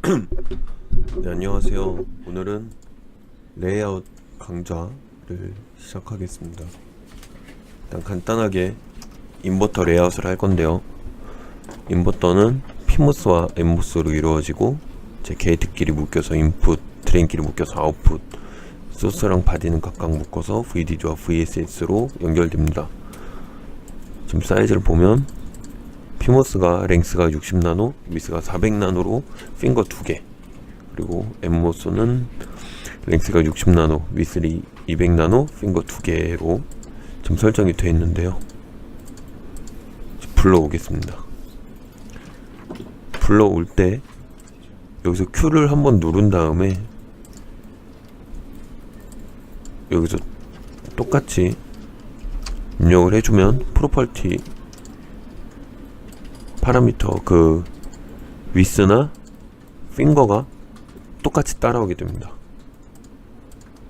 네, 안녕하세요. 오늘은 레이아웃 강좌를 시작하겠습니다. 일단 간단하게 인버터 레이아웃을 할 건데요. 인버터는 PMOS와 NMOS로 이루어지고 제 게이트끼리 묶여서 인풋, 드레인끼리 묶여서 아웃풋, 소스랑 바디는 각각 묶어서 VDD와 VSS로 연결됩니다. 지금 사이즈를 보면 PMOS가 랭스가 60나노, 위스가 400나노로 핑거 2개, 그리고 NMOS는 랭스가 60나노, 위스리 200나노, 핑거 2개로 지금 설정이 되어 있는데요. 불러오겠습니다. 불러올 때 여기서 Q를 한번 누른 다음에 여기서 똑같이 입력을 해주면 프로퍼티 파라미터 그 위스나 핑거가 똑같이 따라오게 됩니다.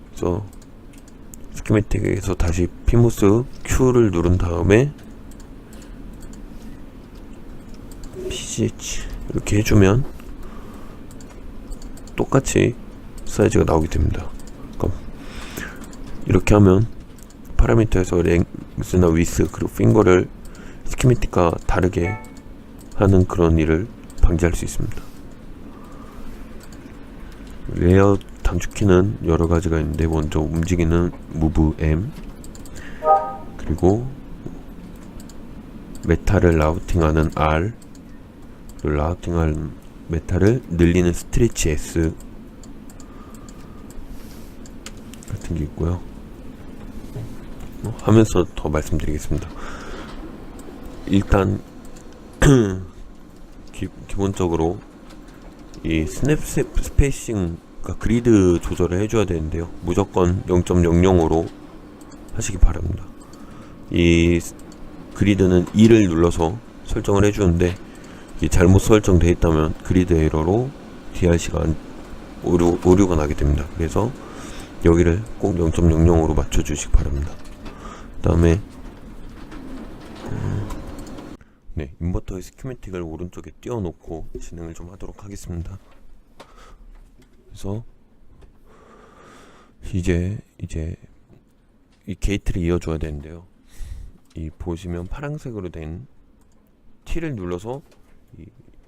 그래서 스키매틱에서 다시 PMOS Q를 누른 다음에 PCH 이렇게 해주면 똑같이 사이즈가 나오게 됩니다. 그럼 이렇게 하면 파라미터에서 랭스나 위스 그리고 핑거를 스키매틱과 다르게 하는 그런 일을 방지할 수 있습니다. 레이아웃 단축키는 여러 가지가 있는데, 먼저 움직이는 move M, 그리고 메탈을 라우팅하는 R, 그리고 라우팅하는 메탈을 늘리는 스트레치 S 같은 게 있고요. 하면서 더 말씀드리겠습니다. 일단 기본적으로 이 스냅 스페이싱, 그러니까 그리드 조절을 해줘야 되는데요. 무조건 0.00으로 하시기 바랍니다. 이 그리드는 2를 눌러서 설정을 해주는데, 이게 잘못 설정되어 있다면 그리드 에러로 DRC가 오류가 나게 됩니다. 그래서 여기를 꼭 0.00으로 맞춰주시기 바랍니다. 그 다음에 인버터의 스키매틱을 오른쪽에 띄워놓고 진행을 좀 하도록 하겠습니다. 그래서 이제 이 게이트를 이어줘야 되는데요. 이 보시면 파란색으로 된 T를 눌러서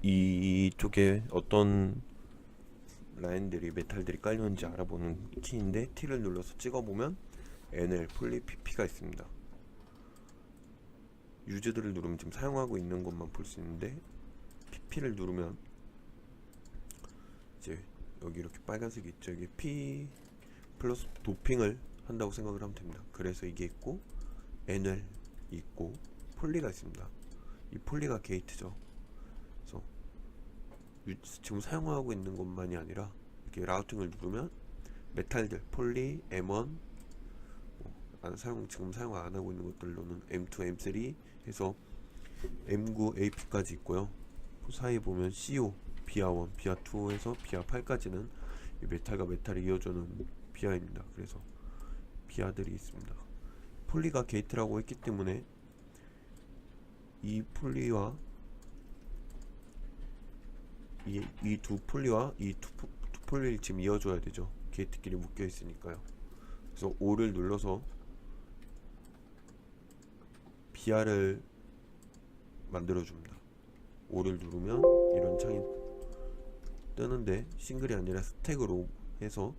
이쪽에 어떤 라인들이 메탈들이 깔려있는지 알아보는 키인데, T를 눌러서 찍어보면 NL, 폴리, PP가 있습니다. 유즈들을 누르면 지금 사용하고 있는 것만 볼 수 있는데, PP를 누르면 이제 여기 이렇게 빨간색이 있죠. 이게 P 플러스 도핑을 한다고 생각을 하면 됩니다. 그래서 이게 있고, NL 있고, 폴리가 있습니다. 이 폴리가 게이트죠. 그래서 지금 사용하고 있는 것만이 아니라 이렇게 라우팅을 누르면 메탈들, 폴리, M1, 지금 사용 안 하고 있는 것들로는 M2, M3 해서 M9, AP까지 있고요. 그 사이에 보면 CO, 비아1, 비아2 해서 비아8까지는 메탈과 메탈이 이어주는 비아입니다. 그래서 비아들이 있습니다. 폴리가 게이트라고 했기 때문에 이 폴리와 이 두 폴리와 이 두 폴리를 지금 이어줘야 되죠. 게이트끼리 묶여 있으니까요. 그래서 O를 눌러서 비아를 만들어줍니다. O를 누르면 이런 창이 뜨는데, 싱글이 아니라 스택으로 해서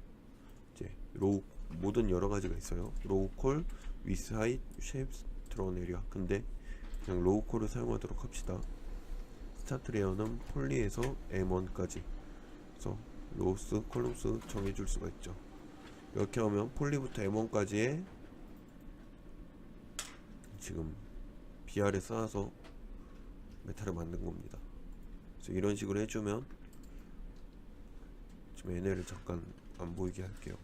이제 로우, 모든 여러 가지가 있어요. 로우 콜, 위스 하이트, 쉐입스, 드론 에리아. 근데 그냥 로우 콜을 사용하도록 합시다. 스타트 레이어는 폴리에서 M1까지, 그래서 로우스, 콜럼스 정해줄 수가 있죠. 이렇게 하면 폴리부터 M1까지의 지금 BR에 쌓아서 메탈을 만든 겁니다. 그래서 이런 식으로 해주면, 지금 NL을 잠깐 안 보이게 할게요.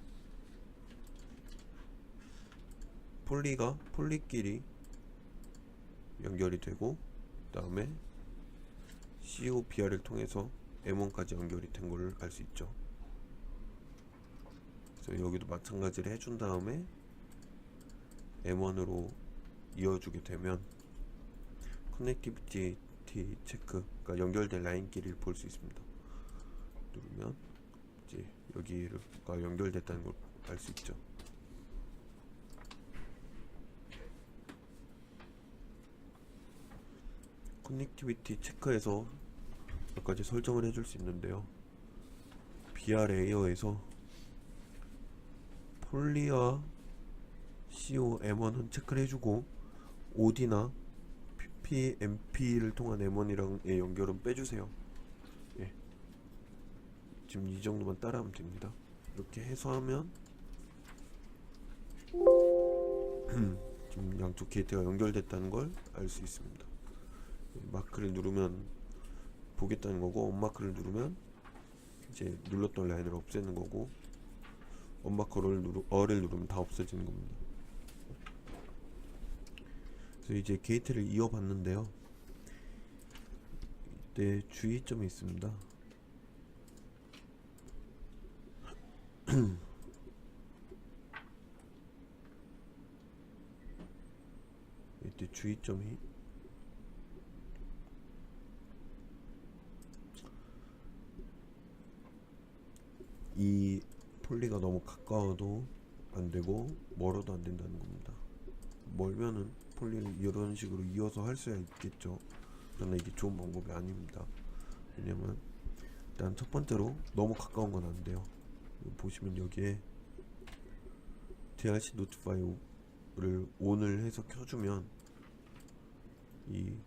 폴리가 폴리끼리 연결이 되고, 그 다음에 CO, BR을 통해서 M1까지 연결이 된 걸 알 수 있죠. 그래서 여기도 마찬가지를 해준 다음에 M1으로 이어주게 되면 커넥티비티 체크, 그러니까 연결된 라인끼리를 볼 수 있습니다. 여기가 연결됐다는 걸 알 수 있죠. 커넥티비티 체크해서 몇 가지 설정을 해줄 수 있는데요. BR 레이어에서 폴리와 CO M1은 체크를 해주고 OD나 PPMP를 통한 M1이랑의 연결은 빼주세요. 예. 지금 이 정도만 따라하면 됩니다. 이렇게 해서 하면 지금 양쪽 게이트가 연결됐다는 걸 알 수 있습니다. 마크를 누르면 보겠다는 거고, 언마크를 누르면 이제 눌렀던 라인을 없애는 거고, 언마크를 누르면 다 없어지는 겁니다. 그래서 이제 게이트를 이어봤는데요. 이때 주의점이 있습니다. 이때 주의점이 이 폴리가 너무 가까워도 안되고 멀어도 안된다는 겁니다. 멀면은 폴리를 이런 식으로 이어서 할 수야 있겠죠. 그러나 이게 좋은 방법이 아닙니다. 왜냐면 일단 첫 번째로 너무 가까운 건 안돼요. 보시면 여기에 DRC 노티파이를 ON을 해서 켜주면 이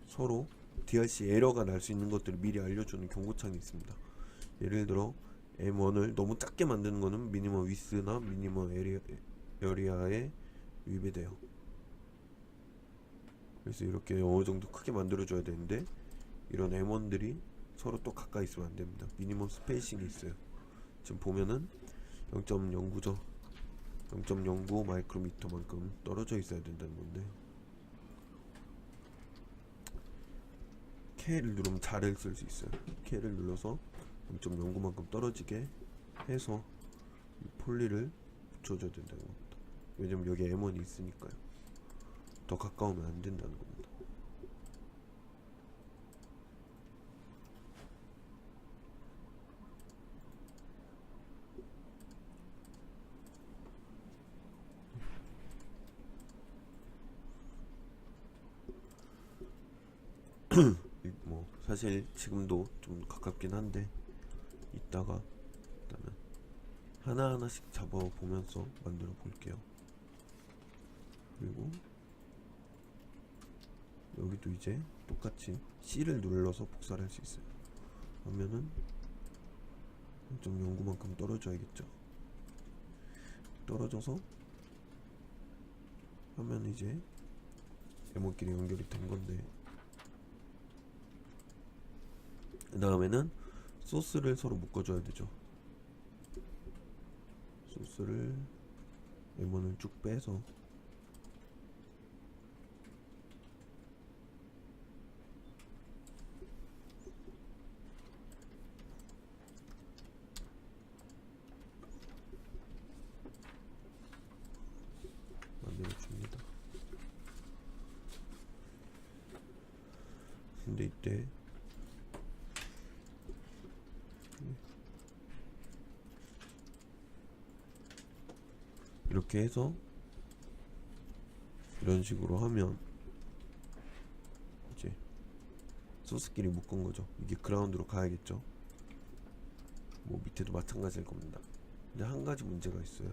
서로 DRC 에러가 날 수 있는 것들을 미리 알려주는 경고창이 있습니다. 예를 들어 M1을 너무 작게 만드는 거는 미니멈 위스나 미니멈 에리아에 위배돼요. 그래서 이렇게 어느 정도 크게 만들어줘야 되는데, 이런 M1들이 서로 또 가까이 있으면 안 됩니다. 미니멈 스페이싱이 있어요. 지금 보면은 0.09죠. 0.09 마이크로미터만큼 떨어져 있어야 된다는 건데, K를 누르면 자를 쓸 수 있어요. K를 눌러서 0.09만큼 떨어지게 해서 이 폴리를 붙여줘야 된다는 겁니다. 왜냐면 여기 M1이 있으니까요. 더 가까우면 안 된다는 겁니다. 뭐 사실 지금도 좀 가깝긴 한데, 이따가 일단은 하나하나씩 잡아보면서 만들어 볼게요. 그리고 여기도 이제 똑같이 C를 눌러서 복사를 할 수 있어요. 하면은 0.09만큼 떨어져야겠죠. 떨어져서 하면 이제 M1끼리 연결이 된 건데, 그 다음에는 소스를 서로 묶어줘야 되죠. 소스를 M1을 쭉 빼서 만들어줍니다. 근데 이때 이렇게 해서 이런 식으로 하면 이제 소스끼리 묶은 거죠. 이게 그라운드로 가야겠죠. 뭐 밑에도 마찬가지일 겁니다. 근데 한 가지 문제가 있어요.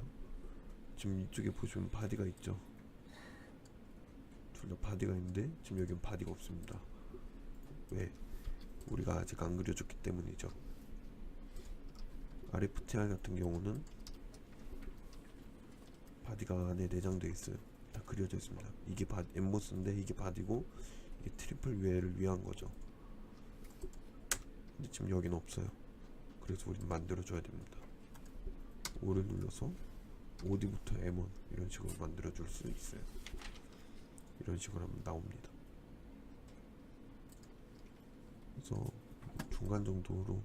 지금 이쪽에 보시면 바디가 있죠. 둘 다 바디가 있는데 지금 여기는 바디가 없습니다. 왜? 우리가 아직 안 그려줬기 때문이죠. RFTR 같은 경우는 바디가 안에 내장되어 있어요. 다 그려져 있습니다. 이게 엠보스인데 이게 바디고, 이게 트리플 웨어를 위한 거죠. 근데 지금 여기는 없어요. 그래서 우리는 만들어줘야 됩니다. O를 눌러서 OD부터 M1 이런 식으로 만들어줄 수 있어요. 이런 식으로 하면 나옵니다. 그래서 중간 정도로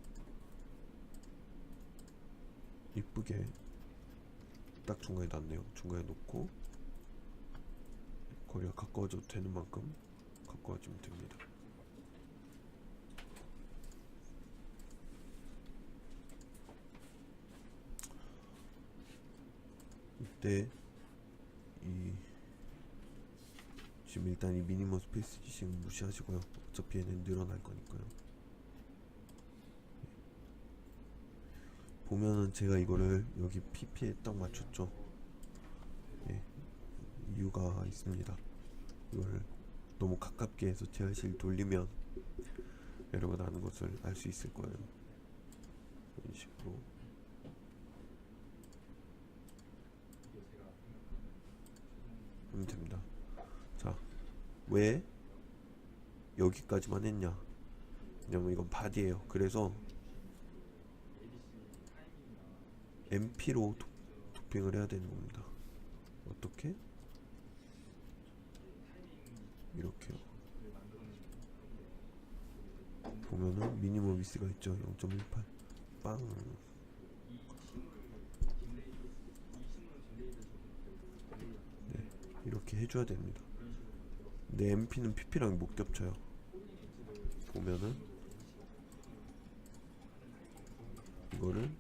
이쁘게 딱 중간에 놨네요. 중간에 놓고 거리가 가까워져도 되는 만큼 가까워지면 됩니다. 이때 이 지금 일단 이 미니멈 스페이스 지금 무시하시고요. 어차피 얘는 늘어날 거니까요. 보면은 제가 이거를 여기 PP에 딱 맞췄죠. 예, 이유가 있습니다. 이걸 너무 가깝게 해서 TRC를 돌리면 에러가 나는 것을 알 수 있을 거예요. 이런 식으로 하면 됩니다. 자, 왜 여기까지만 했냐? 왜냐면 이건 바디예요. 그래서 MP로 도핑을 해야 되는 겁니다. 어떻게? 이렇게요. 보면은 미니멈 위스가 있죠. 0.18 빵. 네, 이렇게 해줘야 됩니다. 근데 MP는 PP랑 못 겹쳐요. 보면은 이거를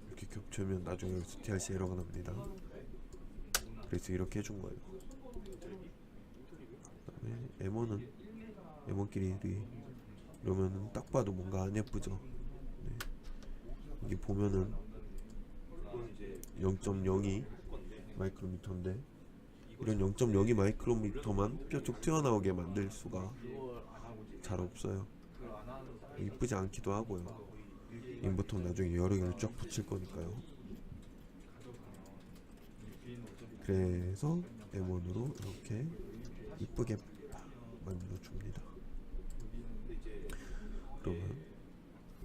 이렇게 겹치면 나중에 여기서 TRC 에러가 납니다. 그래서 이렇게 해준 거예요. 그다음에 M1은 M1끼리 이러면은 딱 봐도 뭔가 안 예쁘죠. 네. 이게 보면은 0.02 마이크로미터인데 이런 0.02 마이크로미터만 뾰족 튀어나오게 만들 수가 잘 없어요. 이쁘지 않기도 하고요. 인버터 나중에 여러 개를 쫙 붙일 거니까요. 그래서 M1으로 이렇게 이쁘게 만들어 줍니다. 그러면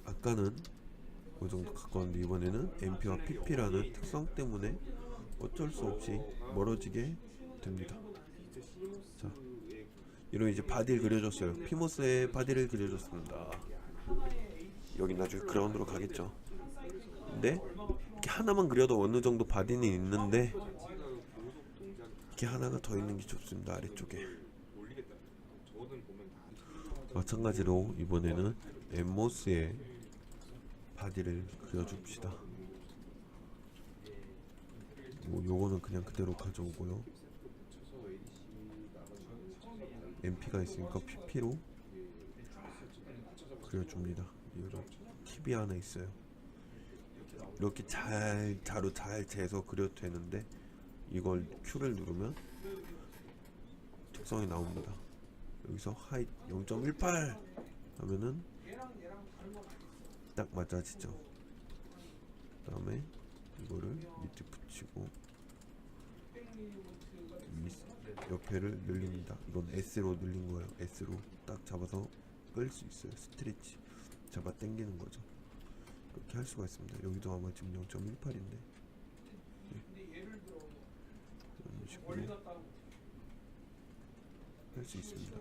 아까는 그 정도 가까웠는데 이번에는 MP와 PP라는 특성 때문에 어쩔 수 없이 멀어지게 됩니다. 자, 이런 이제 바디를 그려줬어요. 피모스의 바디를 그려줬습니다. 여기 나중에 그라운드로 가겠죠. 근데 이렇게 하나만 그려도 어느 정도 바디는 있는데 이렇게 하나가 더 있는 게 좋습니다. 아래쪽에. 마찬가지로 이번에는 엠모스의 바디를 그려줍시다. 뭐 요거는 그냥 그대로 가져오고요. MP가 있으니까 PP로 그려줍니다. 이런 팁이 하나 있어요. 이렇게 자로 잘 재서 그려도 되는데 이걸 Q를 누르면 특성이 나옵니다. 여기서 하이트 0.18 하면은 딱 맞아지죠. 그 다음에 이거를 밑에 붙이고 옆에를 늘립니다. 이건 S로 늘린 거예요. S로 딱 잡아서 끌 수 있어요. 스트레치 잡아 당기는 거죠. 이렇게 할 수가 있습니다. 여기도 아마 지금 0.18인데 이런 식으로 할 수 있습니다.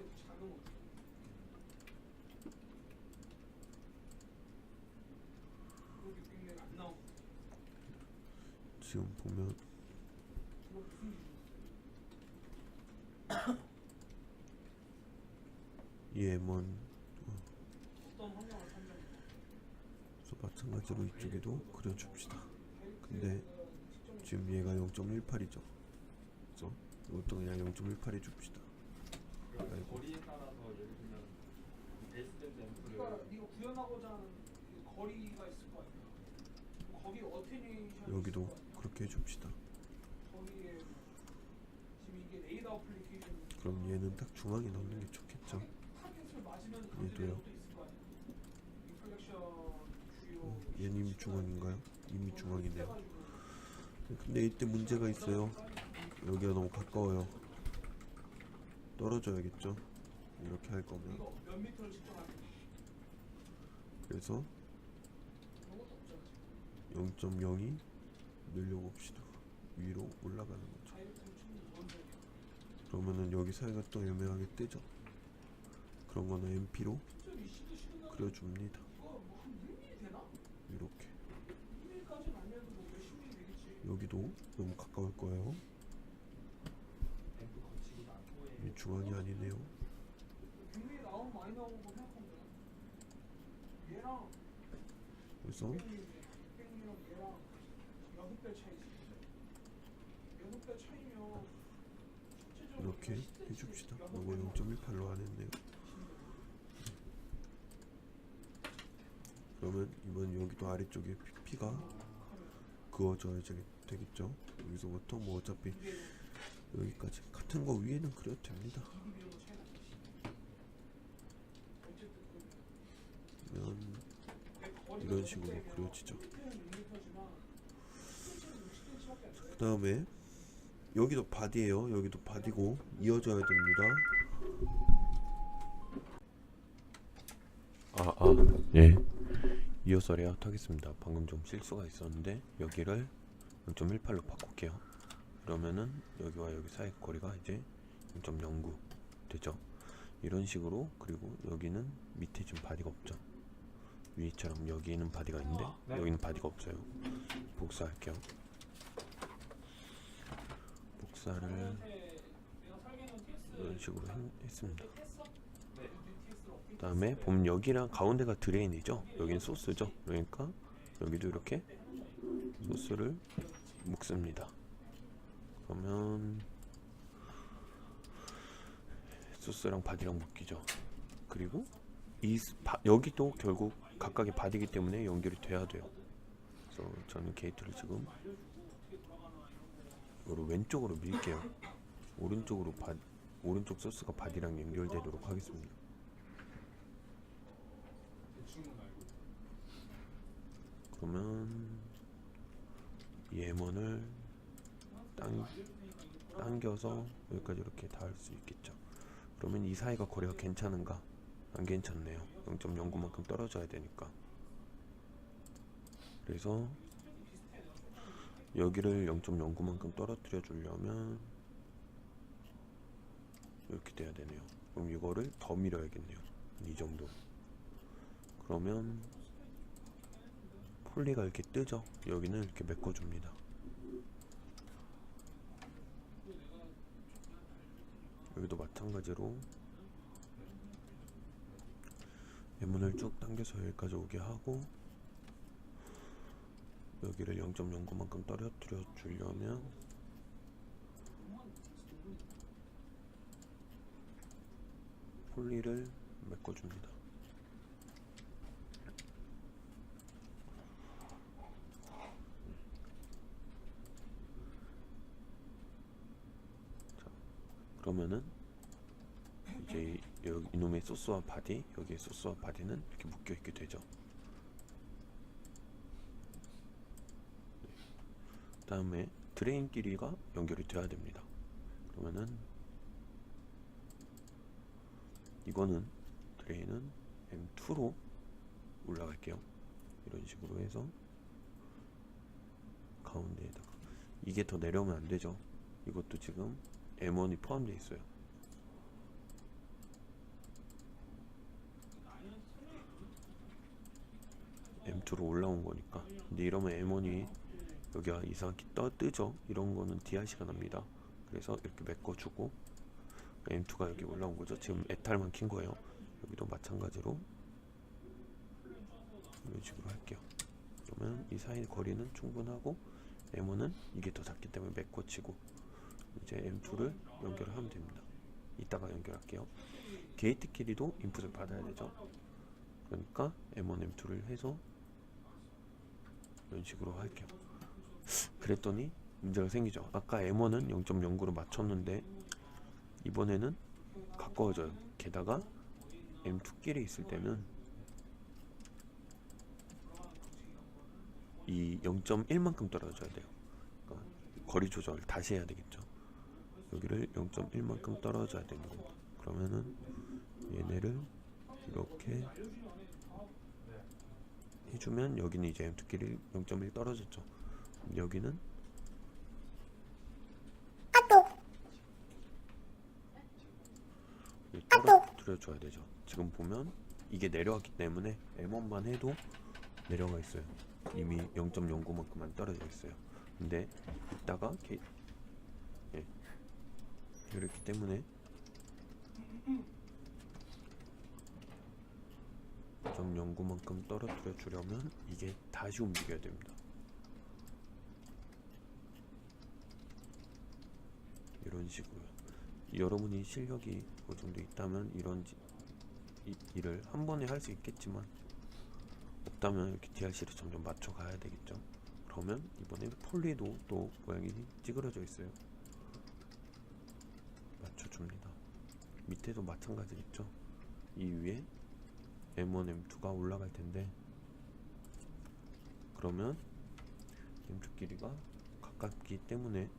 지금 보면 이 M1 마찬가지로 이쪽에도 그려줍시다. 근데 지금 얘가 0.18이죠. 그래서 이것도 그냥 0.18 해줍시다. 거리에 따라서 예를 들면 베이스밴드 앰프를 그러니까 네가 구현하고자 하는 그 거리가 있을 거 아니야. 거기 어테뉴에이션이 여기도 있을 거 아니야. 그렇게 해줍시다. 거기에 지금 이게 레이더 어플리케이션 그럼 얘는 딱 중앙에 넣는 게 좋겠죠. 타겟을 맞으면 얘도요. 강제되는 것도 있을 거 아니야. 인플렉션 주요 얘는 이미 중앙인가요? 이미 중앙이네요. 해가지고 근데 이때 문제가 있어요. 여기가 너무 가까워요. 떨어져야겠죠. 이렇게 할 거면. 이거 몇 미터를 측정하는 거야? 그래서 그런 것도 없잖아. 0.02 늘려봅시다. 위로 올라가는 거죠. 다이렉트로 측정 뭔 소리야? 그러면은 여기 사이가 또 애매하게 뜨죠. 그런 거는 MP로 진짜 이 시도 시간 그려줍니다. 이거 뭐한 1mm 되나? 이렇게. 1mm까지는 아니어도 뭐 몇십 mm 되겠지. 여기도 너무 가까울 거예요. 앰프 거치고 난 후에 이 중앙이 아니네요. 100mm 나오면 많이 나오고 생각하면 돼. 얘랑 그래서 600mm랑 얘랑 6배 차이지. 0.5배 차이면 실제적으로 이렇게 해줍시다. 요거 0.18로 안 했네요. 그러면 이번 여기도 아래쪽에 PP가 그어져야 되겠죠. 여기서부터 뭐 어차피 여기까지 같은 거 위에는 그려도 됩니다. 그러면 이런 식으로 그려지죠. 그 다음에 여기도 바디예요. 여기도 바디고 이어져야 됩니다. 예. 이어서 레이아웃 하겠습니다. 방금 좀 실수가 있었는데 여기를 0.18로 바꿀게요. 그러면은 여기와 여기 사이 거리가 이제 0.09 되죠. 이런 식으로. 그리고 여기는 밑에 지금 바디가 없죠. 위처럼 여기는 바디가 있는데 여기는 바디가 없어요. 복사할게요. 복사를 이런 식으로 했습니다. 그 다음에 보면 여기랑 가운데가 드레인이죠. 여기는 소스죠. 그러니까 여기도 이렇게 소스를 묶습니다. 그러면 소스랑 바디랑 묶이죠. 그리고 여기도 결국 각각의 바디이기 때문에 연결이 돼야 돼요. 그래서 저는 게이트를 지금 왼쪽으로 밀게요. 오른쪽 소스가 바디랑 연결되도록 하겠습니다. 그러면 이 M1을 당겨서 여기까지 이렇게 닿을 수 있겠죠. 그러면 이 사이가 거리가 괜찮은가? 안 괜찮네요. 0.09만큼 떨어져야 되니까. 그래서 여기를 0.09만큼 떨어뜨려 주려면 이렇게 돼야 되네요. 그럼 이거를 더 밀어야겠네요. 이 정도. 그러면 폴리가 이렇게 뜨죠. 여기는 이렇게 메꿔줍니다. 여기도 마찬가지로 M1을 쭉 당겨서 여기까지 오게 하고 여기를 0.09만큼 떨어뜨려 주려면 폴리를 메꿔줍니다. 자, 그러면은 이제 여기 이놈의 소스와 바디, 여기에 소스와 바디는 이렇게 묶여 있게 되죠. 그 다음에 드레인 길이가 연결이 돼야 됩니다. 그러면은 이거는 드레인은 M2로 올라갈게요. 이런 식으로 해서 가운데에다가 이게 더 내려오면 안 되죠. 이것도 지금 M1이 포함되어 있어요. M2로 올라온 거니까. 근데 이러면 M1이 여기가 이상하게 뜨죠. 이런 거는 DRC가 납니다. 그래서 이렇게 메꿔주고 M2가 여기 올라온 거죠. 지금 에탈만 킨 거예요. 여기도 마찬가지로 이런 식으로 할게요. 그러면 이 사이 거리는 충분하고 M1은 이게 더 작기 때문에 메꿔치고 이제 M2를 연결을 하면 됩니다. 이따가 연결할게요. 게이트 길이도 인풋을 받아야 되죠. 그러니까 M1, M2를 해서 이런 식으로 할게요. 그랬더니 문제가 생기죠. 아까 M1은 0.09로 맞췄는데 이번에는 가까워져요. 게다가 M2끼리 있을 때는 이 0.1만큼 떨어져야 돼요. 그러니까 거리 조절 다시 해야 되겠죠. 여기를 0.1만큼 떨어져야 되는 겁니다. 그러면은 얘네를 이렇게 해주면 여기는 이제 M2끼리 0.1 떨어졌죠. 여기는 떨어뜨려줘야 되죠. 지금 보면 이게 내려왔기 때문에 M1만 해도 내려가 있어요. 이미 0.09만큼만 떨어져 있어요. 근데 이따가 이렇기 때문에 0.09만큼 떨어뜨려 주려면 이게 다시 움직여야 됩니다. 이런 식으로요. 여러분이 실력이 어느 정도 있다면 이런 일을 한 번에 할 수 있겠지만, 없다면 이렇게 DRC를 점점 맞춰 가야 되겠죠. 그러면 이번에 폴리도 또 모양이 찌그러져 있어요. 맞춰줍니다. 밑에도 마찬가지겠죠. 이 위에 M1, M2가 올라갈 텐데, 그러면 M2 길이가 가깝기 때문에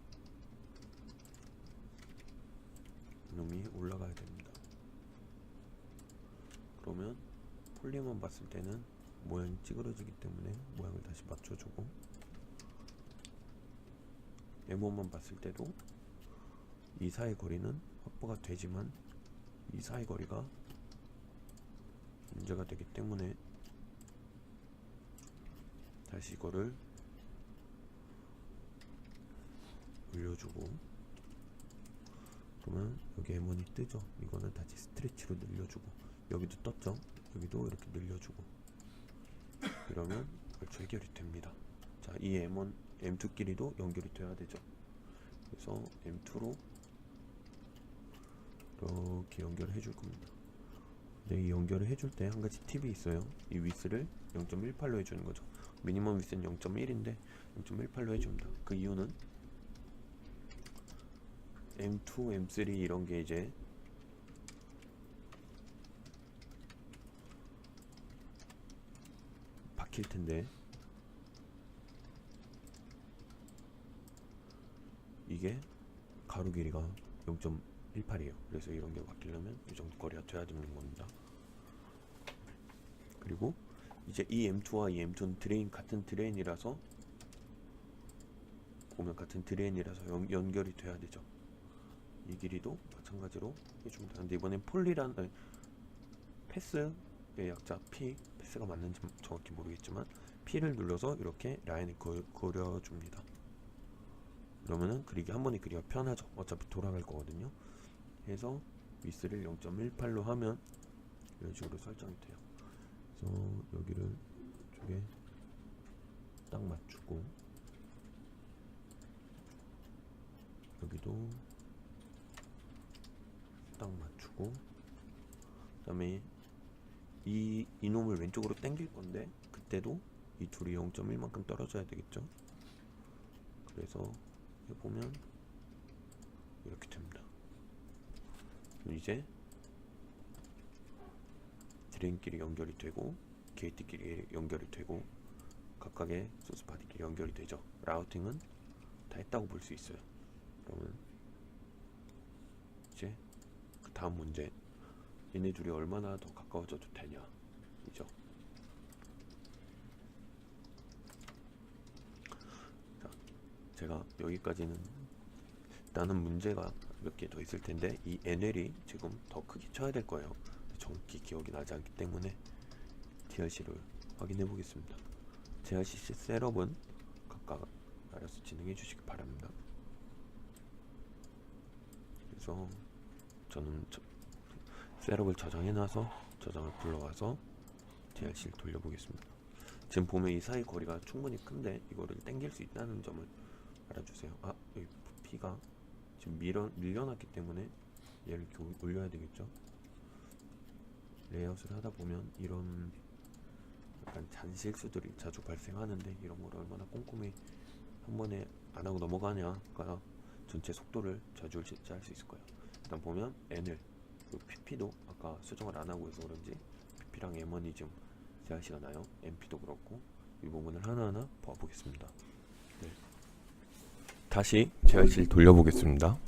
이놈이 올라가야 됩니다. 그러면 폴리만 봤을 때는 모양이 찌그러지기 때문에 모양을 다시 맞춰주고, M1만 봤을 때도 이 사이 거리는 확보가 되지만 이 사이 거리가 문제가 되기 때문에 다시 이거를 올려주고, 그러면 여기 M1이 뜨죠. 이거는 다시 스트레치로 늘려주고, 여기도 떴죠. 여기도 이렇게 늘려주고, 이러면 벌써 해결이 됩니다. 자, 이 M1, M2 끼리도 연결이 돼야 되죠. 그래서 M2로 이렇게 연결을 해줄 겁니다. 근데 이 연결을 해줄 때 한 가지 팁이 있어요. 이 위스를 0.18로 해주는 거죠. 미니멈 위스는 0.1인데 0.18로 해줍니다. 그 이유는 M2, M3 이런 게 이제 박힐 텐데, 이게 가로 길이가 0.18이에요. 그래서 이런 게 바뀌려면 이 정도 거리가 돼야 되는 겁니다. 그리고 이제 이 M2와 이 M2는 드레인, 같은 드레인이라서, 보면 같은 드레인이라서 연결이 돼야 되죠. 이 길이도 마찬가지로 해줍니다. 근데 이번엔 폴리란 패스의 약자 P, 패스가 맞는지 정확히 모르겠지만 P를 눌러서 이렇게 라인을 그려줍니다. 그러면은 그리기 한 번에 그리기가 편하죠. 어차피 돌아갈 거거든요. 해서 위스를 0.18로 하면 이런 식으로 설정이 돼요. 그래서 여기를 이쪽에 딱 맞추고, 여기도 딱 맞추고, 그 다음에 이놈을 왼쪽으로 당길 건데, 그때도 이 둘이 0.1만큼 떨어져야 되겠죠. 그래서 보면 이렇게 됩니다. 이제 드레인끼리 연결이 되고, 게이트끼리 연결이 되고, 각각의 소스 바디끼리 연결이 되죠. 라우팅은 다 했다고 볼 수 있어요. 그러면 이제 그 다음 문제, 얘네 둘이 얼마나 더 가까워져도 되냐 이죠. 자, 제가 여기까지는, 나는 문제가 몇 개 더 있을 텐데 이 NL이 지금 더 크게 쳐야 될 거예요. 정확히 기억이 나지 않기 때문에 DRC를 확인해 보겠습니다. DRC 셋업은 각각 알아서 진행해 주시기 바랍니다. 그래서 저는 셋업을 저장해 놔서 저장을 불러와서 DRC를 돌려보겠습니다. 지금 보면 이 사이 거리가 충분히 큰데 이거를 당길 수 있다는 점을 알아주세요. 아, 여기 P가 지금 밀려났기 때문에 얘를 이렇게 올려야 되겠죠. 레이아웃을 하다 보면 이런 약간 잔실수들이 자주 발생하는데, 이런 걸 얼마나 꼼꼼히 한 번에 안 하고 넘어가냐가 전체 속도를 좌지우지할 수 있을 거예요. 일단 보면 N을, 그리고 PP도 아까 수정을 안 하고 해서 그런지 PP랑 M1이 지금 DRC가 나요. MP도 그렇고, 이 부분을 하나하나 봐보겠습니다. 네. 다시 DRC를 돌려보겠습니다.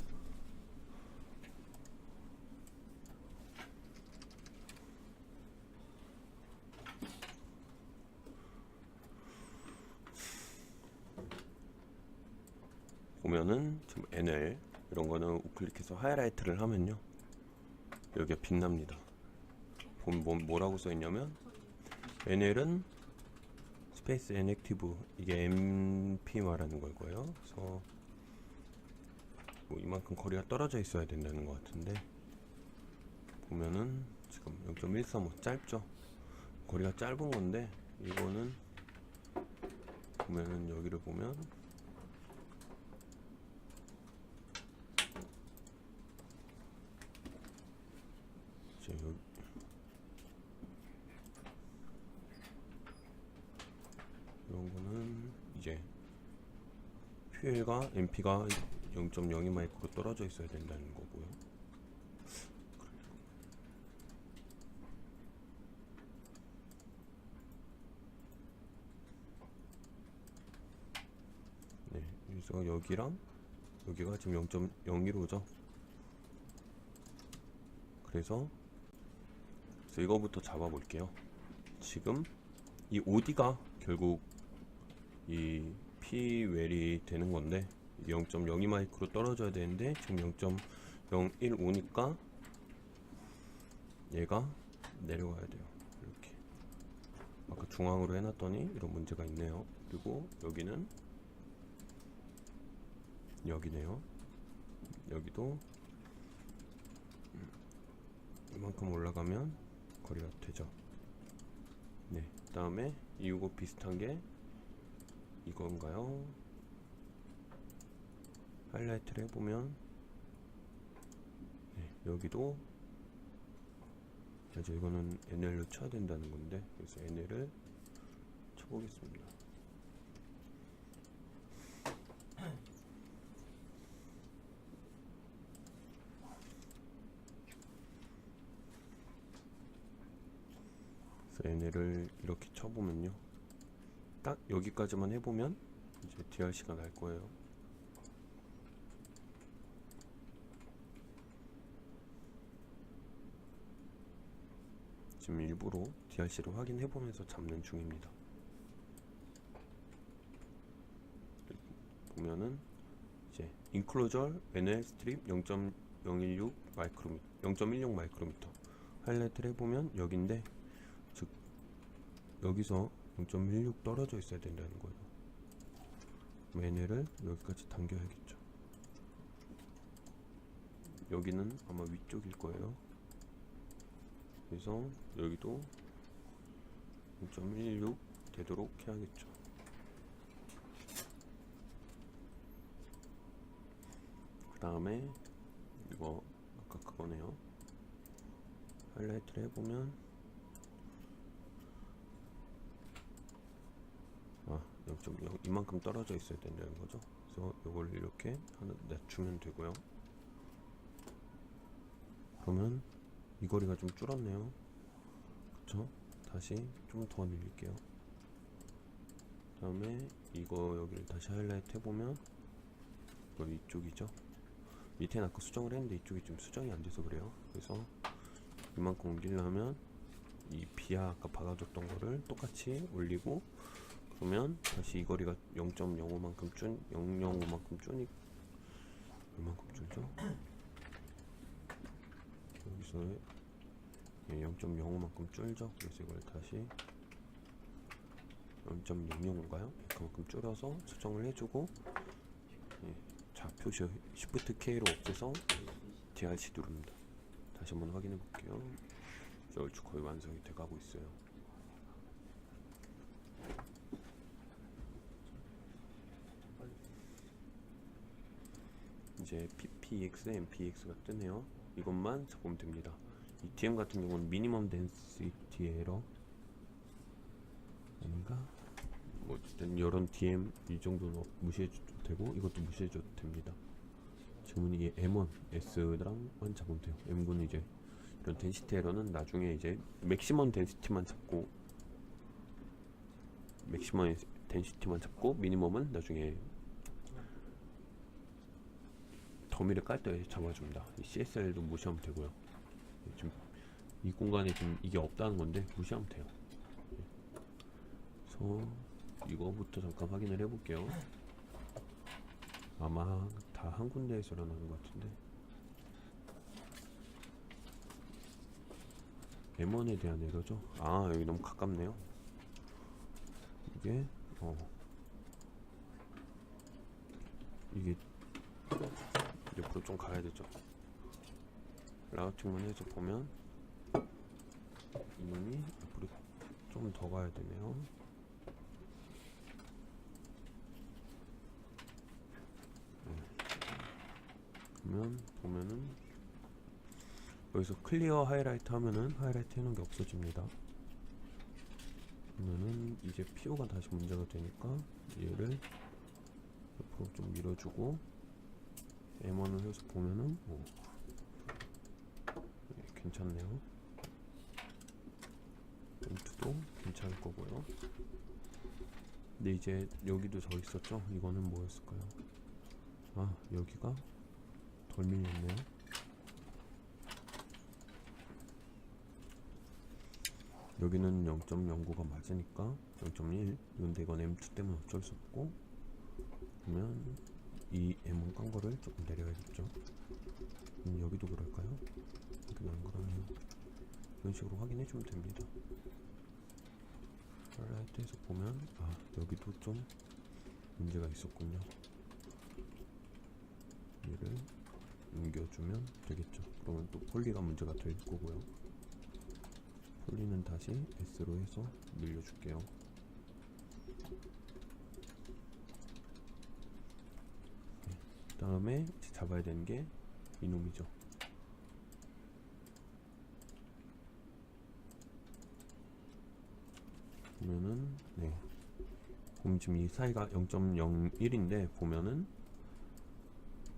보면은 지금 NL 이런 거는 우클릭해서 하이라이트를 하면요, 여기가 빛납니다. 보면 뭐라고 써있냐면 NL은 스페이스 인액티브, 이게 MP 말하는 걸 거예요. 그래서 뭐 이만큼 거리가 떨어져 있어야 된다는 것 같은데, 보면은 지금 0.135 짧죠. 거리가 짧은 건데, 이거는 보면은 여기를 보면 이제 퓨엘과 MP가 0.02 마이크로 떨어져 있어야 된다는 거고요. 네, 그래서 여기랑 여기가 지금 0.01호죠. 그래서 이거부터 잡아볼게요. 지금 이 OD가 결국 이 P웰이 되는 건데 0.02 마이크로 떨어져야 되는데 지금 0.015니까 얘가 내려가야 돼요. 이렇게 아까 중앙으로 해놨더니 이런 문제가 있네요. 그리고 여기는 여기네요. 여기도 이만큼 올라가면 거리가 되죠. 네, 그 다음에 이거 비슷한 게 이건가요? 하이라이트를 해보면 네, 여기도 이제 이거는 NL로 쳐야 된다는 건데 그래서 NL을 쳐보겠습니다. 그래서 NL을 이렇게 쳐보면요, 딱 여기까지만 해보면 이제 DRC가 날 거예요. 지금 일부러 DRC를 확인해보면서 잡는 중입니다. 보면은 이제 인클로저 NL 스트립 0.016 마이크로미터, 0.16 마이크로미터 하이라이트를 해보면 여기인데, 즉 여기서 0.16 떨어져 있어야 된다는 거예요. NL을 여기까지 당겨야겠죠. 여기는 아마 위쪽일 거예요. 그래서 여기도 0.16 되도록 해야겠죠. 그 다음에 이거 아까 그거네요. 하이라이트를 해보면 0.0 이만큼 떨어져 있어야 된다는 거죠. 그래서 이걸 이렇게 하나 낮추면 되고요. 그러면 이 거리가 좀 줄었네요. 그쵸? 다시 좀 더 늘릴게요. 그 다음에 이거 여기를 다시 하이라이트 해보면 이거 이쪽이죠. 밑에는 아까 수정을 했는데 이쪽이 좀 수정이 안 돼서 그래요. 그래서 이만큼 옮기려면 이 비하 아까 박아줬던 거를 똑같이 올리고, 그러면 다시 이 거리가 0.05만큼 0.05만큼 줄니 얼만큼 줄죠? 여기서 0.05만큼 줄죠. 그래서 이걸 다시 0.06인가요? 그만큼 줄여서 수정을 해주고, 좌표 Shift K로 없애서 DRC 누릅니다. 다시 한번 확인해 볼게요. 얼추 거의 완성이 돼가고 있어요. 이제 PPX, MPX가 뜨네요. 이것만 잡으면 됩니다. 이 DM 같은 경우는 미니멈 덴시티 에러 아닌가? 뭐 어쨌든 이런 DM 이 정도는 무시해줘도 되고 이것도 무시해줘도 됩니다. 지금은 이게 M1, S랑만 잡으면 돼요. M9는 이제 이런 덴시티 에러는 나중에 이제 맥시멈 덴시티만 잡고, 미니멈은 나중에 더미를 깔 때 잡아줍니다. CSL도 무시하면 되고요. 지금 이 공간에 지금 이게 없다는 건데 무시하면 돼요. 그래서 이거부터 잠깐 확인을 해볼게요. 아마 다 한 군데에서 일어나는 것 같은데, M1에 대한 에러죠. 아, 여기 너무 가깝네요. 이게 이게 옆으로 좀 가야 되죠. 라우팅만 해서 보면 이놈이 옆으로 좀 더 가야 되네요. 그러면 보면은 여기서 클리어 하이라이트 하면은 하이라이트 해놓은 게 없어집니다. 그러면은 이제 PO가 다시 문제가 되니까 얘를 옆으로 좀 밀어주고 M1을 해서 보면은 괜찮네요. M2도 괜찮을 거고요. 근데 이제 여기도 더 있었죠? 이거는 뭐였을까요? 아, 여기가 덜 밀렸네요. 여기는 0.09가 맞으니까 0.1. 근데 이건 M2 때문에 어쩔 수 없고, 그러면 이 M1 깐 거를 조금 내려야겠죠. 여기도 그럴까요? 여기도 안 그러네요. 이런 식으로 확인해 주면 됩니다. 하이라이트에서 보면 여기도 좀 문제가 있었군요. 얘를 옮겨주면 되겠죠. 그러면 또 폴리가 문제가 될 거고요. 폴리는 다시 S로 해서 늘려줄게요. 그 다음에 잡아야 되는 게 이놈이죠. 보면은 보면 지금 이 사이가 0.01인데 보면은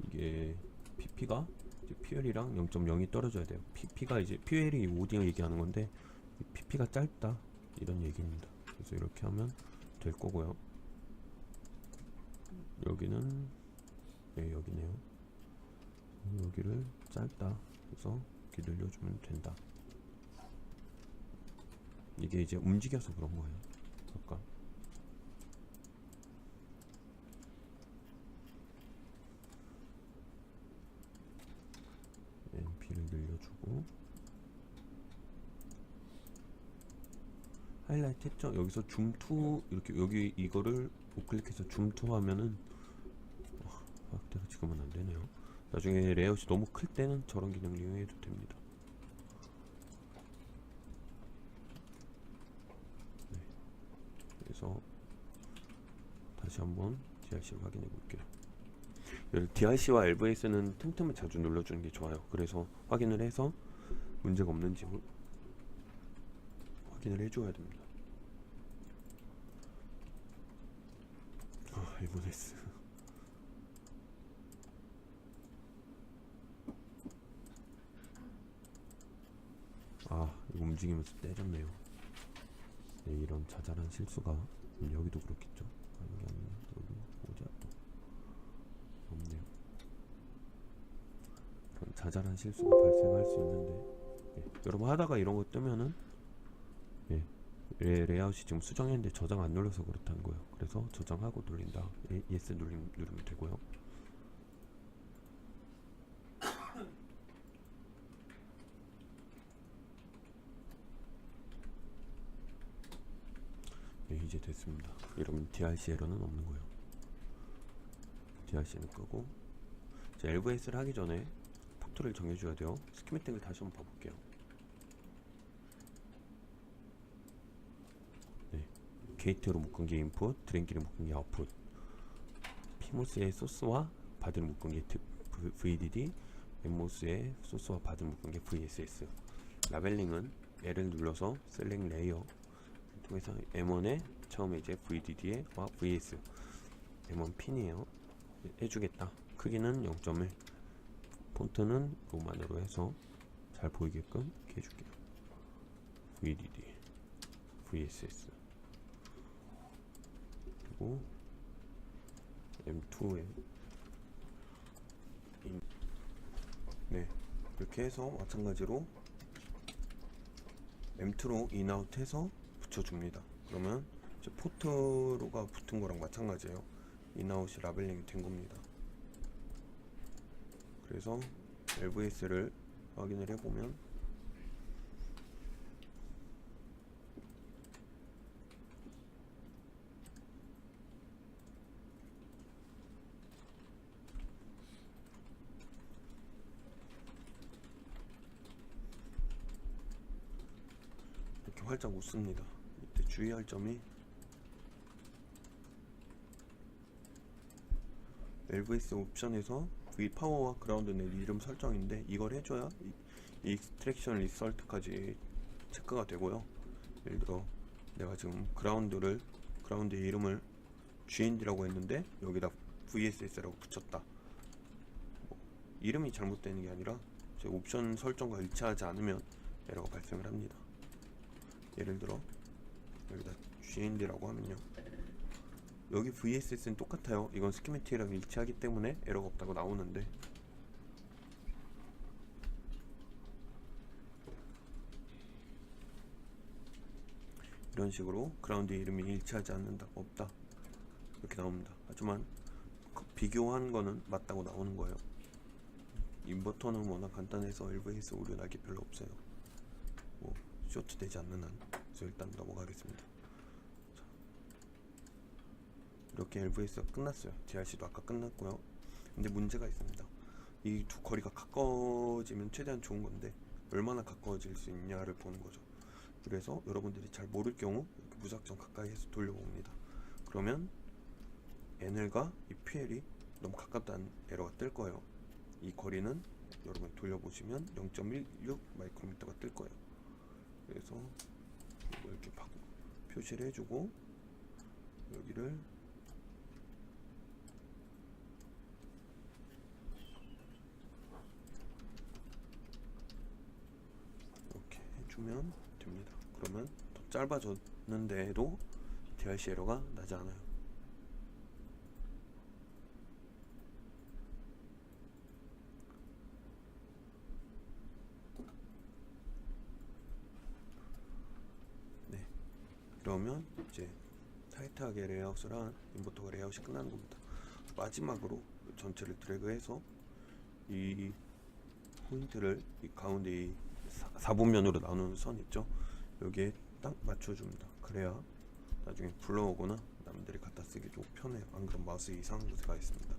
이게 PP가 이제 PL이랑 0.0이 떨어져야 돼요. PP가 이제 PL이 오디오 얘기하는 건데 PP가 짧다 이런 얘기입니다. 그래서 이렇게 하면 될 거고요. 여기는 여기네요. 여기를 짧다 해서 이렇게 늘려주면 된다. 이게 이제 움직여서 그런 거예요. 아까 NP를 늘려주고 하이라이트 했죠? 여기서 줌2 이렇게 여기 이거를 우클릭해서 줌2 하면은 확대가 지금은 안 되네요. 나중에 레이아웃이 너무 클 때는 저런 기능을 이용해도 됩니다. 그래서 다시 한번 DRC를 확인해 볼게요. DRC와 LVS는 틈틈을 자주 눌러주는 게 좋아요. 그래서 확인을 해서 문제가 없는지 확인을 해줘야 됩니다. LVS 이거 움직이면서 때렸네요. 이런 자잘한 실수가 여기도 그렇겠죠. 여기 오지 없네요. 그런 자잘한 실수가 발생할 수 있는데 여러분 하다가 이런 거 뜨면은 레이아웃이 지금 수정했는데 저장 안 눌러서 그렇다는 거예요. 그래서 저장하고 눌린다. ES 누르면 되고요. 이제 됐습니다. 이러면 DRC 에러는 없는 거예요. DRC는 끄고 이제 LVS를 하기 전에 포트를 정해줘야 돼요. 스키매틱을 다시 한번 봐볼게요. 게이트로 묶은 게 인풋, 드랭키를 묶은 게 아웃풋, 피모스의 소스와 바디를 묶은 게 VDD, 엠모스의 소스와 바디를 묶은 게 VSS. 라벨링은 L을 눌러서 셀렉 레이어 통해서 M1에 처음에 이제 VDD에 VS M1 핀이에요. 해주겠다. 크기는 0.1, 폰트는 로만으로 해서 잘 보이게끔 이렇게 해줄게요. VDD, VSS 그리고 M2에 이렇게 해서 마찬가지로 M2로 인아웃 해서 붙여줍니다. 그러면 이제 포트로가 붙은 거랑 마찬가지예요. 인아웃이 라벨링이 된 겁니다. 그래서 LVS를 확인을 해보면 이렇게 활짝 웃습니다. 이때 주의할 점이 LVS 옵션에서 V 파워와 그라운드 넷 이름 설정인데 이걸 해줘야 이 익스트랙션 리설트까지 체크가 되고요. 예를 들어 내가 지금 그라운드의 이름을 GND라고 했는데 여기다 VSS라고 붙였다. 이름이 잘못되는 게 아니라 제 옵션 설정과 일치하지 않으면 에러가 발생을 합니다. 예를 들어 여기다 GND라고 하면요, 여기 VSS는 똑같아요. 이건 스키매틱이랑 일치하기 때문에 에러가 없다고 나오는데, 이런 식으로 그라운드 이름이 일치하지 않는다, 없다 이렇게 나옵니다. 하지만 비교한 거는 맞다고 나오는 거예요. 인버터는 워낙 간단해서 LVS 오류 날 게 별로 없어요. 뭐 쇼트 되지 않는 한. 그래서 일단 넘어가겠습니다. 자, 이렇게 LVS가 끝났어요. DRC도 아까 끝났고요. 근데 문제가 있습니다. 이 두 거리가 가까워지면 최대한 좋은 건데 얼마나 가까워질 수 있냐를 보는 거죠. 그래서 여러분들이 잘 모를 경우 이렇게 무작정 가까이에서 돌려봅니다. 그러면 NL과 이 PL이 너무 가깝다는 에러가 뜰 거예요. 이 거리는 여러분 돌려보시면 0.16 마이크로미터가 뜰 거예요. 그래서 이렇게 표시를 해주고 여기를 이렇게 해주면 됩니다. 그러면 더 짧아졌는데도 DRC 에러가 나지 않아요. 그러면 이제 타이트하게 레이아웃을 한 인버터가 레이아웃이 끝나는 겁니다. 마지막으로 전체를 드래그해서 이 포인트를 이 가운데 이 4분면으로 나누는 선 있죠? 여기에 딱 맞춰줍니다. 그래야 나중에 불러오거나 남들이 갖다 쓰기 좀 편해요. 안 그럼 마우스 이상한 곳에 가 있습니다.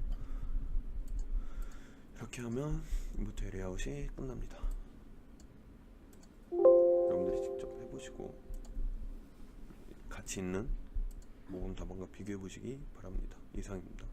이렇게 하면 인버터의 레이아웃이 끝납니다. 여러분들이 직접 해보시고 가치 있는 모험 답안과 비교해 보시기 바랍니다. 이상입니다.